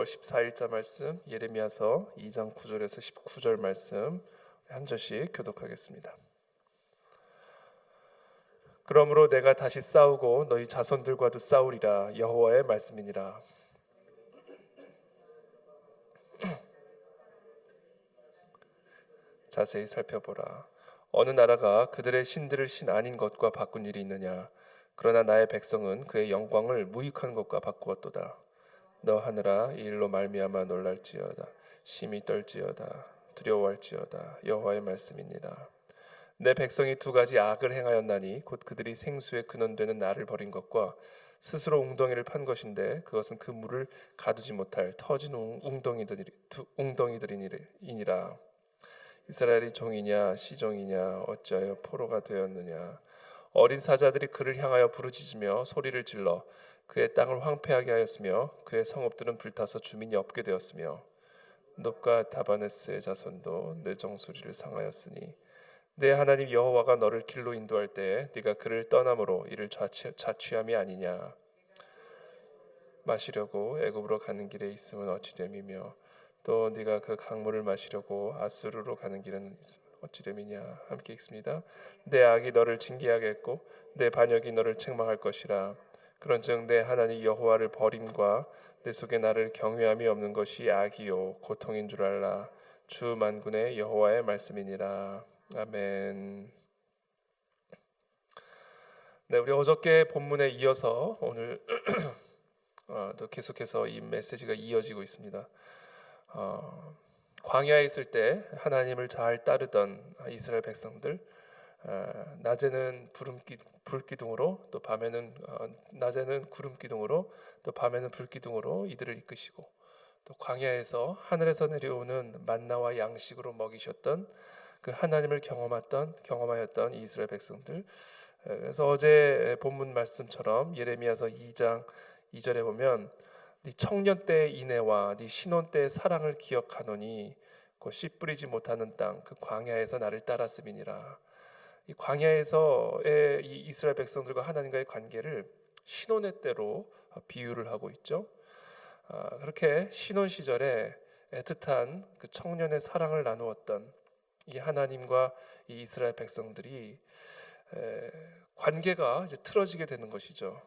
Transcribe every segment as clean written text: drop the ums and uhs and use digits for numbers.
6월 14일자 말씀, 예레미야서 2장 9절에서 19절 말씀 한 절씩 교독하겠습니다. 그러므로 내가 다시 싸우고 너희 자손들과도 싸우리라. 여호와의 말씀이니라. 자세히 살펴보라. 어느 나라가 그들의 신들을 신 아닌 것과 바꾼 일이 있느냐? 그러나 나의 백성은 그의 영광을 무익한 것과 바꾸었도다. 너 하늘아, 이 일로 말미암아 놀랄지어다. 심히 떨지어다. 두려워할지어다. 여호와의 말씀이니라. 내 백성이 두 가지 악을 행하였나니 곧 그들이 생수의 근원되는 나를 버린 것과 스스로 웅덩이를 판 것인데 그것은 그 물을 가두지 못할 터진 웅덩이들이니라. 이스라엘이 종이냐 시종이냐 어찌하여 포로가 되었느냐. 어린 사자들이 그를 향하여 부르짖으며 소리를 질러 그의 땅을 황폐하게 하였으며 그의 성읍들은 불타서 주민이 없게 되었으며 놉과 다바네스의 자손도 내 정수리를 상하였으니 내 하나님 여호와가 너를 길로 인도할 때에 네가 그를 떠남으로 이를 자취함이 아니냐. 마시려고 애굽으로 가는 길에 있음은 어찌됨이며 또 네가 그 강물을 마시려고 아수르로 가는 길은 어찌됨이냐. 함께 읽습니다. 내 악이 너를 징계하겠고 내 반역이 너를 책망할 것이라. 그런즉 내 하나님 여호와를 버림과 내 속에 나를 경외함이 없는 것이 악이요 고통인 줄 알라. 주 만군의 여호와의 말씀이니라. 아멘. 네, 우리 어저께 본문에 이어서 오늘 또 계속해서 이 메시지가 이어지고 있습니다. 광야에 있을 때 하나님을 잘 따르던 이스라엘 백성들, 낮에는 불기둥으로 또 밤에는 낮에는 구름 기둥으로 또 밤에는 불기둥으로 이들을 이끄시고 또 광야에서 하늘에서 내려오는 만나와 양식으로 먹이셨던 그 하나님을 경험하였던 이스라엘 백성들. 그래서 어제 본문 말씀처럼 예레미야서 2장 2절에 보면 네 청년 때의 인애와 네 신혼 때의 사랑을 기억하노니 곧 씨 뿌리지 못하는 땅 그 광야에서 나를 따랐음이니라. 이 광야에서의 이 이스라엘 백성들과 하나님과의 관계를 신혼의 때로 비유를 하고 있죠. 그렇게 신혼 시절에 애틋한 그 청년의 사랑을 나누었던 이 하나님과 이 이스라엘 백성들이 관계가 이제 틀어지게 되는 것이죠.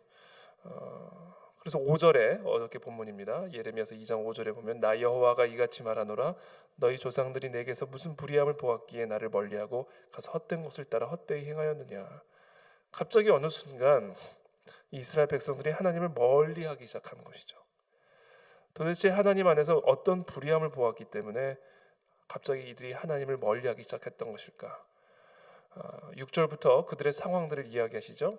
그래서 5절에 어저께 본문입니다. 예레미야서 2장 5절에 보면 나 여호와가 이같이 말하노라. 너희 조상들이 내게서 무슨 불의함을 보았기에 나를 멀리하고 가서 헛된 것을 따라 헛되이 행하였느냐. 갑자기 어느 순간 이스라엘 백성들이 하나님을 멀리하기 시작하는 것이죠. 도대체 하나님 안에서 어떤 불의함을 보았기 때문에 갑자기 이들이 하나님을 멀리하기 시작했던 것일까? 6절부터 그들의 상황들을 이야기하시죠.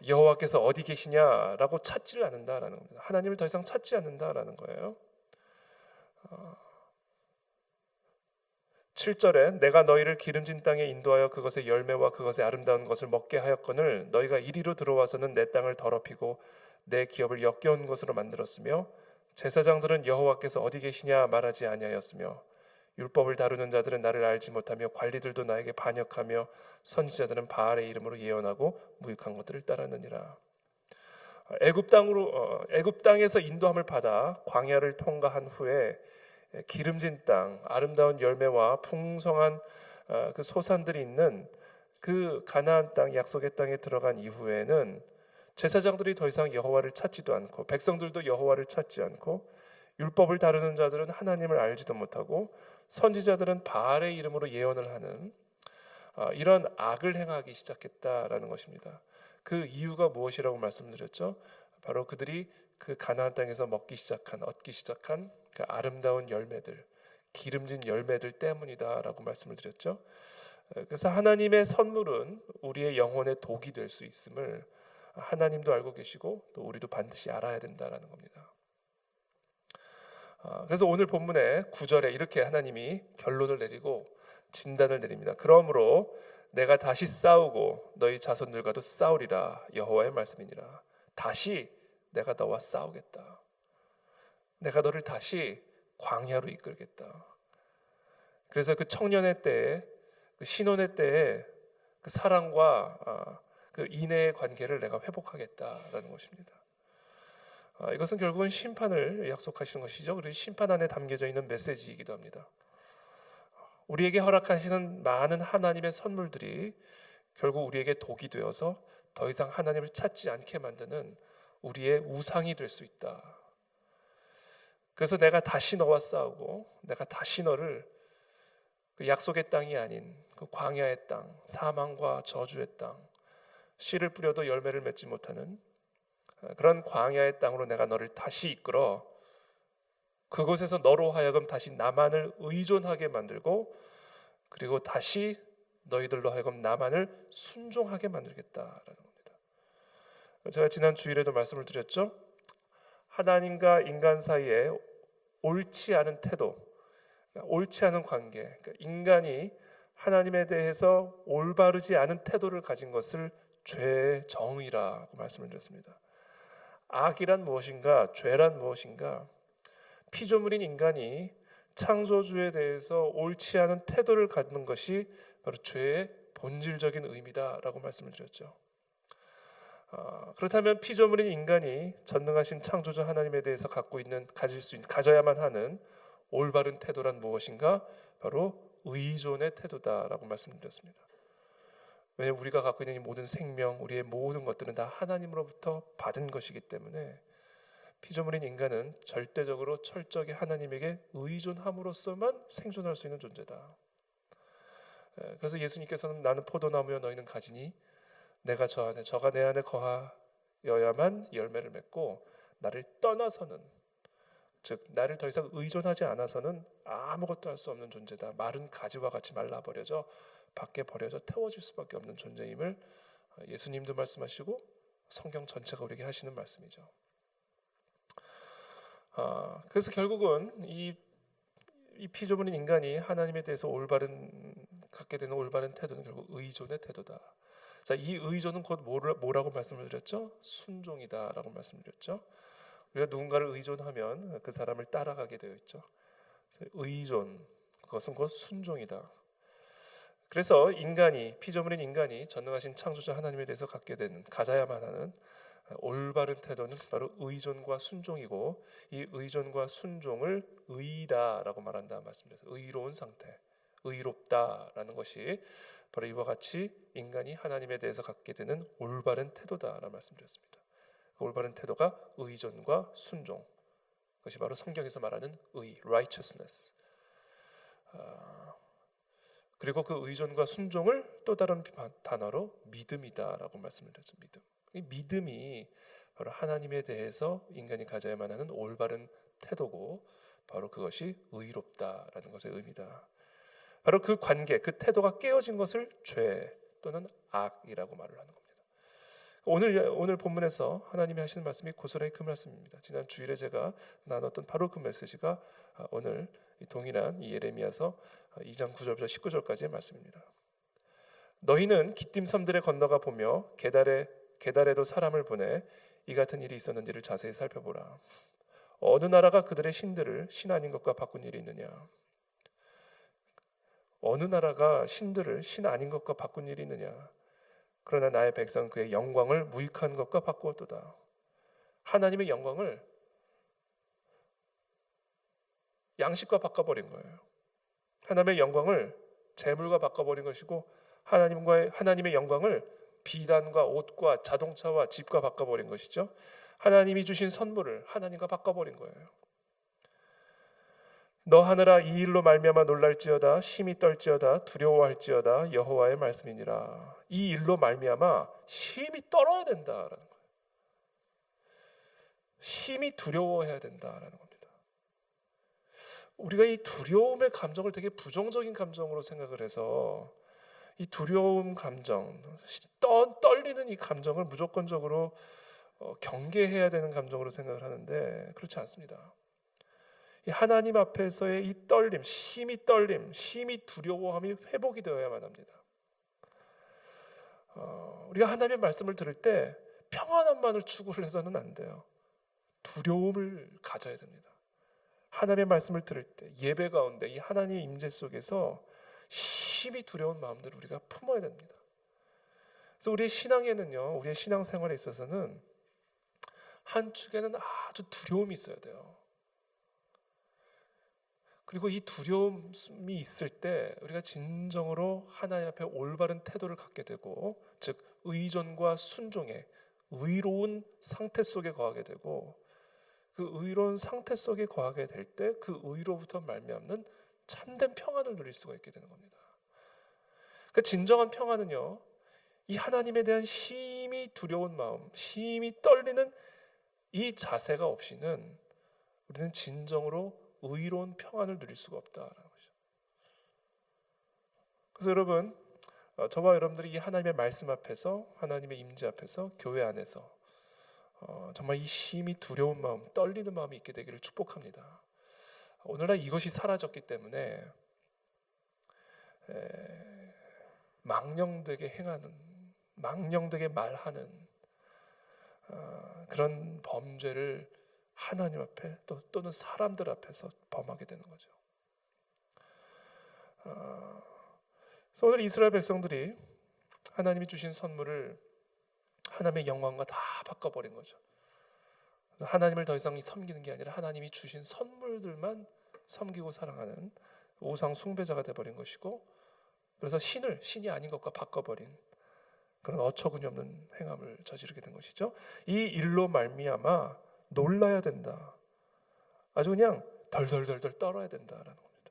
여호와께서 어디 계시냐라고 찾지를 않는다라는 겁니다. 하나님을 더 이상 찾지 않는다라는 거예요. 7절에 내가 너희를 기름진 땅에 인도하여 그것의 열매와 그것의 아름다운 것을 먹게 하였거늘 너희가 이리로 들어와서는 내 땅을 더럽히고 내 기업을 역겨운 것으로 만들었으며 제사장들은 여호와께서 어디 계시냐 말하지 아니하였으며 율법을 다루는 자들은 나를 알지 못하며 관리들도 나에게 반역하며 선지자들은 바알의 이름으로 예언하고 무익한 것들을 따랐느니라. 애굽 땅에서 인도함을 받아 광야를 통과한 후에 기름진 땅, 아름다운 열매와 풍성한 그 소산들이 있는 그 가나안 땅, 약속의 땅에 들어간 이후에는 제사장들이 더 이상 여호와를 찾지도 않고 백성들도 여호와를 찾지 않고 율법을 다루는 자들은 하나님을 알지도 못하고 선지자들은 바알의 이름으로 예언을 하는 이런 악을 행하기 시작했다라는 것입니다. 그 이유가 무엇이라고 말씀드렸죠? 바로 그들이 그 가나안 땅에서 얻기 시작한 그 아름다운 열매들, 기름진 열매들 때문이다라고 말씀을 드렸죠. 그래서 하나님의 선물은 우리의 영혼의 독이 될 수 있음을 하나님도 알고 계시고 또 우리도 반드시 알아야 된다라는 겁니다. 그래서 오늘 본문의 9절에 이렇게 하나님이 결론을 내리고 진단을 내립니다. 그러므로 내가 다시 싸우고 너희 자손들과도 싸우리라. 여호와의 말씀이니라. 다시 내가 너와 싸우겠다. 내가 너를 다시 광야로 이끌겠다. 그래서 그 청년의 때에 그 신혼의 때에 그 사랑과 그 인애의 관계를 내가 회복하겠다라는 것입니다. 이것은 결국은 심판을 약속하시는 것이죠. 그리고 심판 안에 담겨져 있는 메시지이기도 합니다. 우리에게 허락하시는 많은 하나님의 선물들이 결국 우리에게 독이 되어서 더 이상 하나님을 찾지 않게 만드는 우리의 우상이 될 수 있다. 그래서 내가 다시 너와 싸우고 내가 다시 너를 그 약속의 땅이 아닌 그 광야의 땅, 사망과 저주의 땅, 씨를 뿌려도 열매를 맺지 못하는 그런 광야의 땅으로 내가 너를 다시 이끌어 그곳에서 너로 하여금 다시 나만을 의존하게 만들고 그리고 다시 너희들로 하여금 나만을 순종하게 만들겠다라는 겁니다. 제가 지난 주일에도 말씀을 드렸죠. 하나님과 인간 사이에 옳지 않은 태도, 옳지 않은 관계, 그러니까 인간이 하나님에 대해서 올바르지 않은 태도를 가진 것을 죄의 정의라고 말씀을 드렸습니다. 악이란 무엇인가, 죄란 무엇인가, 피조물인 인간이 창조주에 대해서 옳지 않은 태도를 갖는 것이 바로 죄의 본질적인 의미다라고 말씀을 드렸죠. 그렇다면 피조물인 인간이 전능하신 창조주 하나님에 대해서 가져야만 하는 올바른 태도란 무엇인가? 바로 의존의 태도다라고 말씀드렸습니다. 왜냐하면 우리가 갖고 있는 이 모든 생명, 우리의 모든 것들은 다 하나님으로부터 받은 것이기 때문에 피조물인 인간은 절대적으로 철저하게 하나님에게 의존함으로써만 생존할 수 있는 존재다. 그래서 예수님께서는 나는 포도나무여 너희는 가지니 내가 저가 내 안에 거하여야만 열매를 맺고 나를 떠나서는, 즉 나를 더 이상 의존하지 않아서는 아무것도 할 수 없는 존재다. 마른 가지와 같이 말라버려져 밖에 버려져 태워질 수밖에 없는 존재임을 예수님도 말씀하시고 성경 전체가 우리에게 하시는 말씀이죠. 그래서 결국은 이 피조물인 인간이 하나님에 대해서 갖게 되는 올바른 태도는 결국 의존의 태도다. 자, 이 의존은 곧 뭐라고 말씀을 드렸죠? 순종이다라고 말씀드렸죠. 우리가 누군가를 의존하면 그 사람을 따라가게 되어 있죠. 의존, 그것은 곧 순종이다. 그래서 피조물인 인간이 전능하신 창조자 하나님에 대해서 가져야만 하는 올바른 태도는 바로 의존과 순종이고, 이 의존과 순종을 의다라고 말한다 말씀드렸어요. 의로운 상태, 의롭다라는 것이 바로 이와 같이 인간이 하나님에 대해서 갖게 되는 올바른 태도다라고 말씀드렸습니다. 그 올바른 태도가 의존과 순종, 그것이 바로 성경에서 말하는 의, righteousness. 그리고 그 의존과 순종을 또 다른 단어로 믿음이다라고 말씀을 드렸죠. 이 믿음이 바로 하나님에 대해서 인간이 가져야만 하는 올바른 태도고, 바로 그것이 의롭다라는 것의 의미다. 바로 그 관계, 그 태도가 깨어진 것을 죄 또는 악이라고 말을 하는 겁니다. 오늘 본문에서 하나님이 하시는 말씀이 고스란히 그 말씀입니다. 지난 주일에 제가 나눴던 바로 그 메시지가 오늘 동일한 이 예레미야서 2장 9절부터 19절까지의 말씀입니다. 너희는 기띔 섬들에 건너가 보며 게달에도 사람을 보내 이 같은 일이 있었는지를 자세히 살펴보라. 어느 나라가 그들의 신들을 신 아닌 것과 바꾼 일이 있느냐? 어느 나라가 신들을 신 아닌 것과 바꾼 일이 있느냐? 그러나 나의 백성은 그의 영광을 무익한 것과 바꾸었도다. 하나님의 영광을 양식과 바꿔버린 거예요. 하나님의 영광을 재물과 바꿔버린 것이고, 하나님의 영광을 비단과 옷과 자동차와 집과 바꿔버린 것이죠. 하나님이 주신 선물을 하나님과 바꿔버린 거예요. 너 하늘아, 이 일로 말미암아 놀랄지어다, 심히 떨지어다, 두려워할지어다. 여호와의 말씀이니라. 이 일로 말미암아 심히 떨어야 된다라는 거예요. 심히 두려워해야 된다라는 겁니다. 우리가 이 두려움의 감정을 되게 부정적인 감정으로 생각을 해서 이 두려움 감정, 떨리는 이 감정을 무조건적으로 경계해야 되는 감정으로 생각을 하는데, 그렇지 않습니다. 이 하나님 앞에서의 이 떨림, 심히 두려워함이 회복이 되어야만 합니다. 우리가 하나님의 말씀을 들을 때 평안함만을 추구를 해서는 안 돼요. 두려움을 가져야 됩니다. 하나님의 말씀을 들을 때 예배 가운데 이 하나님의 임재 속에서 심히 두려운 마음들을 우리가 품어야 됩니다. 그래서 우리의 신앙에는요, 우리의 신앙생활에 있어서는 한축에는 아주 두려움이 있어야 돼요. 그리고 이 두려움이 있을 때 우리가 진정으로 하나님 앞에 올바른 태도를 갖게 되고, 즉 의존과 순종의 의로운 상태 속에 거하게 되고, 그 의로운 상태 속에 거하게 될 때 그 의로부터 말미암는 참된 평안을 누릴 수가 있게 되는 겁니다. 그 진정한 평안은요, 이 하나님에 대한 심히 두려운 마음, 심히 떨리는 이 자세가 없이는 우리는 진정으로 의로운 평안을 누릴 수가 없다라는 거죠. 그래서 여러분, 저와 여러분들이 이 하나님의 말씀 앞에서, 하나님의 임재 앞에서, 교회 안에서 정말 이 심히 두려운 마음, 떨리는 마음이 있게 되기를 축복합니다. 오늘날 이것이 사라졌기 때문에 망령되게 행하는, 망령되게 말하는 그런 범죄를 하나님 앞에 또는 사람들 앞에서 범하게 되는 거죠. 그래서 오늘 이스라엘 백성들이 하나님이 주신 선물을 하나님의 영광과 다 바꿔버린 거죠. 하나님을 더 이상 섬기는 게 아니라 하나님이 주신 선물들만 섬기고 사랑하는 우상 숭배자가 되어버린 것이고, 그래서 신이 아닌 것과 바꿔버린 그런 어처구니 없는 행함을 저지르게 된 것이죠. 이 일로 말미암아 놀라야 된다. 아주 그냥 덜덜덜덜 떨어야 된다라는 겁니다.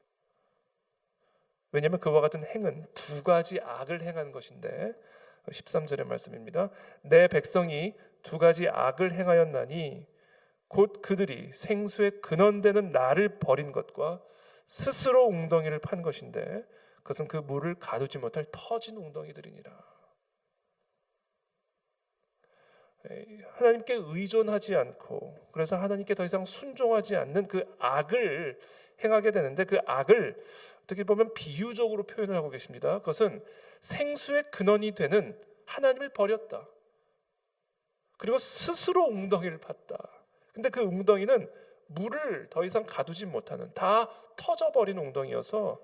왜냐하면 그와 같은 행은 두 가지 악을 행하는 것인데, 13절의 말씀입니다. 내 백성이 두 가지 악을 행하였나니 곧 그들이 생수의 근원되는 나를 버린 것과 스스로 웅덩이를 판 것인데 그것은 그 물을 가두지 못할 터진 웅덩이들이니라. 하나님께 의존하지 않고, 그래서 하나님께 더 이상 순종하지 않는 그 악을 행하게 되는데, 그 악을 어떻게 보면 비유적으로 표현을 하고 계십니다. 그것은 생수의 근원이 되는 하나님을 버렸다. 그리고 스스로 웅덩이를 팠다. 근데 그 웅덩이는 물을 더 이상 가두지 못하는, 다 터져버린 웅덩이여서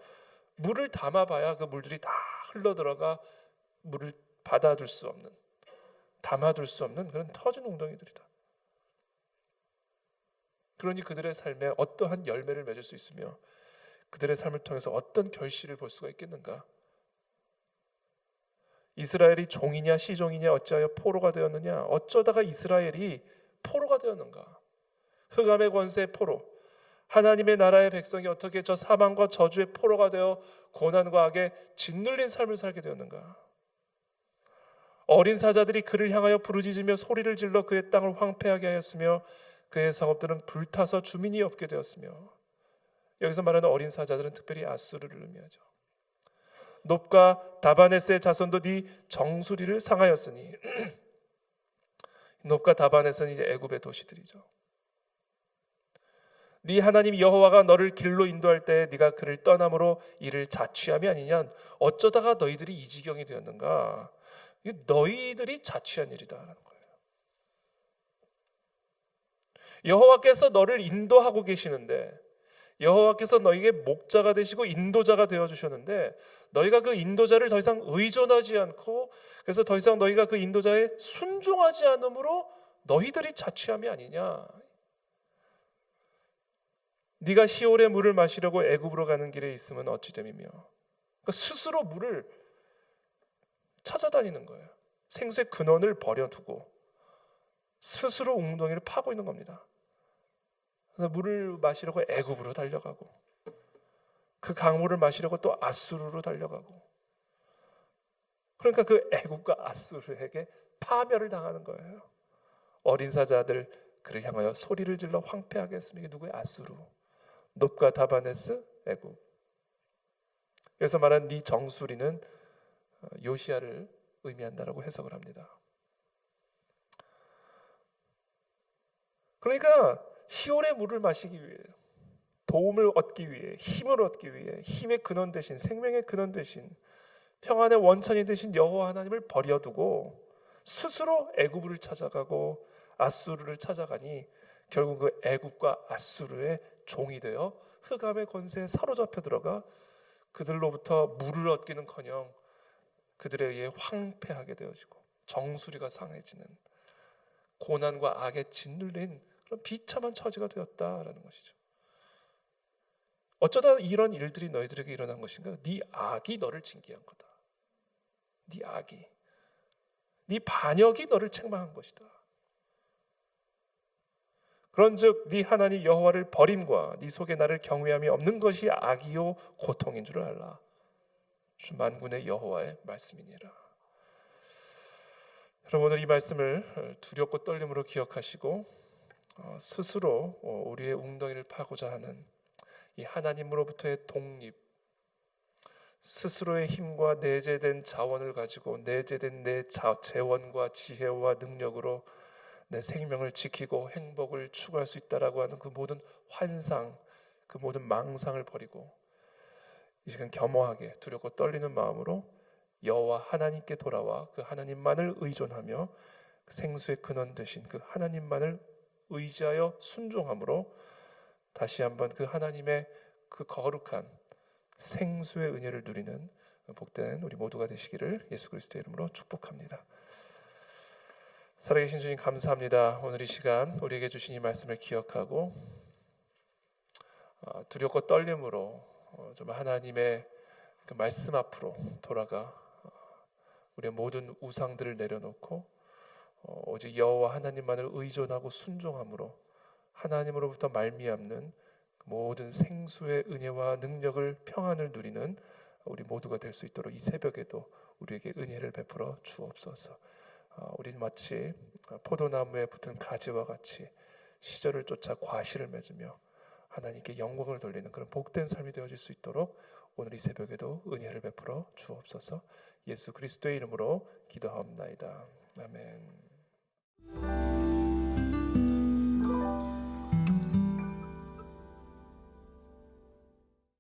물을 담아봐야 그 물들이 다 흘러들어가 물을 받아둘 수 없는, 담아둘 수 없는 그런 터진 웅덩이들이다. 그러니 그들의 삶에 어떠한 열매를 맺을 수 있으며 그들의 삶을 통해서 어떤 결실을 볼 수가 있겠는가? 이스라엘이 종이냐 시종이냐 어찌하여 포로가 되었느냐? 어쩌다가 이스라엘이 포로가 되었는가? 흑암의 권세의 포로, 하나님의 나라의 백성이 어떻게 저 사망과 저주의 포로가 되어 고난과 악에 짓눌린 삶을 살게 되었는가? 어린 사자들이 그를 향하여 부르짖으며 소리를 질러 그의 땅을 황폐하게 하였으며 그의 성읍들은 불타서 주민이 없게 되었으며, 여기서 말하는 어린 사자들은 특별히 아수르를 의미하죠. 놉과 다바네스의 자손도 네 정수리를 상하였으니 놉과 다바네스는 이제 애굽의 도시들이죠. 네 하나님 여호와가 너를 길로 인도할 때 네가 그를 떠남으로 이를 자취함이 아니냐? 어쩌다가 너희들이 이 지경이 되었는가? 이게 너희들이 자취한 일이다라는 거예요. 여호와께서 너를 인도하고 계시는데, 여호와께서 너에게 목자가 되시고 인도자가 되어주셨는데, 너희가 그 인도자를 더 이상 의존하지 않고, 그래서 더 이상 너희가 그 인도자에 순종하지 않으므로 너희들이 자취함이 아니냐? 네가 시올의 물을 마시려고 애굽으로 가는 길에 있으면 어찌 됨이며, 그러니까 스스로 물을 찾아다니는 거예요. 생수의 근원을 버려두고 스스로 웅덩이를 파고 있는 겁니다. 그래서 물을 마시려고 애굽으로 달려가고, 그 강물을 마시려고 또 아수르로 달려가고, 그러니까 그 애굽과 아수르에게 파멸을 당하는 거예요. 어린 사자들 그를 향하여 소리를 질러 황폐하게 했으며, 이게 누구의? 아수르. 놉과 다바네스, 애굽. 그래서 말한 네 정수리는 요시야를 의미한다라고 해석을 합니다. 그러니까 시온의 물을 마시기 위해, 도움을 얻기 위해, 힘을 얻기 위해, 힘의 근원 대신, 생명의 근원 대신, 평안의 원천이 되신 여호와 하나님을 버려두고 스스로 애굽을 찾아가고 아수르를 찾아가니 결국 그 애굽과 아수르의 종이 되어 흑암의 권세에 사로잡혀 들어가 그들로부터 물을 얻기는커녕 그들에 의해 황폐하게 되어지고 정수리가 상해지는 고난과 악에 짓눌린 그런 비참한 처지가 되었다라는 것이죠. 어쩌다 이런 일들이 너희들에게 일어난 것인가? 네 악이 너를 징계한 거다. 네 악이, 네 반역이 너를 책망한 것이다. 그런즉 네 하나님 여호와를 버림과 네 속에 나를 경외함이 없는 것이 악이요 고통인 줄을 알라. 주 만군의 여호와의 말씀이니라. 여러분, 오늘 이 말씀을 두렵고 떨림으로 기억하시고 스스로 우리의 웅덩이를 파고자 하는 이 하나님으로부터의 독립, 스스로의 힘과 내재된 자원을 가지고 내재된 내 재원과 지혜와 능력으로 내 생명을 지키고 행복을 추구할 수 있다라고 하는 그 모든 환상, 그 모든 망상을 버리고 이 시간 겸허하게 두렵고 떨리는 마음으로 여호와 하나님께 돌아와 그 하나님만을 의존하며 생수의 근원 되신 그 하나님만을 의지하여 순종함으로 다시 한번 그 하나님의 그 거룩한 생수의 은혜를 누리는 복된 우리 모두가 되시기를 예수 그리스도의 이름으로 축복합니다. 살아계신 주님 감사합니다. 오늘 이 시간 우리에게 주신 이 말씀을 기억하고 두렵고 떨림으로 정말 하나님의 그 말씀 앞으로 돌아가 우리의 모든 우상들을 내려놓고 오직 여호와 하나님만을 의존하고 순종함으로 하나님으로부터 말미암는 모든 생수의 은혜와 능력을 평안을 누리는 우리 모두가 될 수 있도록 이 새벽에도 우리에게 은혜를 베풀어 주옵소서. 우리는 마치 포도나무에 붙은 가지와 같이 시절을 쫓아 과실을 맺으며 하나님께 영광을 돌리는 그런 복된 삶이 되어질 수 있도록 오늘 이 새벽에도 은혜를 베풀어 주옵소서. 예수 그리스도의 이름으로 기도하옵나이다. 아멘.